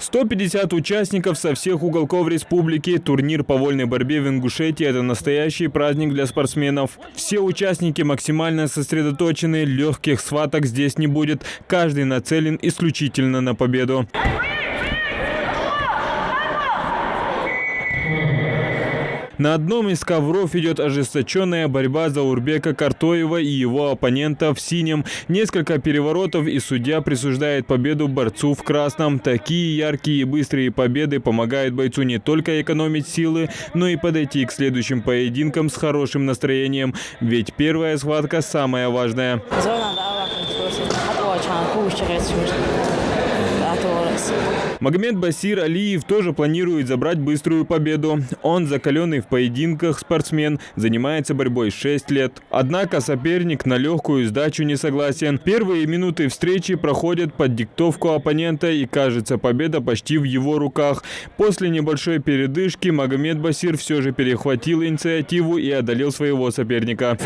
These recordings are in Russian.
150 участников со всех уголков республики. Турнир по вольной борьбе в Ингушетии – это настоящий праздник для спортсменов. Все участники максимально сосредоточены, легких схваток здесь не будет. Каждый нацелен исключительно на победу. На одном из ковров идет ожесточенная борьба Заурбека Картоева и его оппонента в синем. Несколько переворотов, и судья присуждает победу борцу в красном. Такие яркие и быстрые победы помогают бойцу не только экономить силы, но и подойти к следующим поединкам с хорошим настроением. Ведь первая схватка самая важная. Магомед-Басир Алиев тоже планирует забрать быструю победу. Он закаленный в поединках спортсмен, занимается борьбой 6 лет. Однако соперник на легкую сдачу не согласен. Первые минуты встречи проходят под диктовку оппонента, и кажется, победа почти в его руках. После небольшой передышки Магомед-Басир все же перехватил инициативу и одолел своего соперника.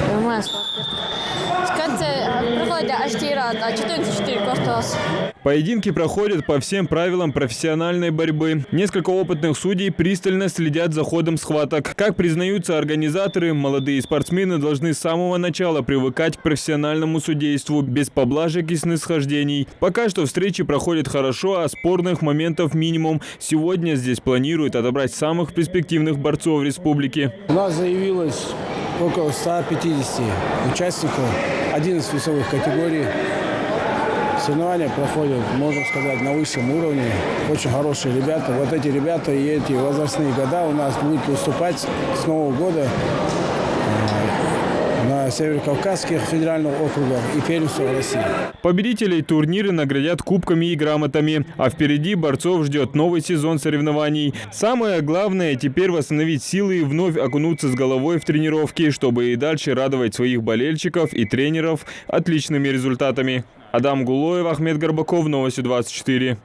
Поединки проходят по всем правилам профессиональной борьбы. Несколько опытных судей пристально следят за ходом схваток. Как признаются организаторы, молодые спортсмены должны с самого начала привыкать к профессиональному судейству, без поблажек и снисхождений. Пока что встречи проходят хорошо, а спорных моментов минимум. Сегодня здесь планируют отобрать самых перспективных борцов республики. У нас заявилось около 150 участников, 11 весовых категорий. Соревнования проходят, можно сказать, на высшем уровне. Очень хорошие ребята. Вот эти ребята и эти возрастные года у нас будут выступать с Нового года на Северокавказских федеральных округах и первенстве России. Победителей турниры наградят кубками и грамотами. А впереди борцов ждет новый сезон соревнований. Самое главное теперь восстановить силы и вновь окунуться с головой в тренировки, чтобы и дальше радовать своих болельщиков и тренеров отличными результатами. Адам Гулоев, Ахмед Горбаков, Новости 24.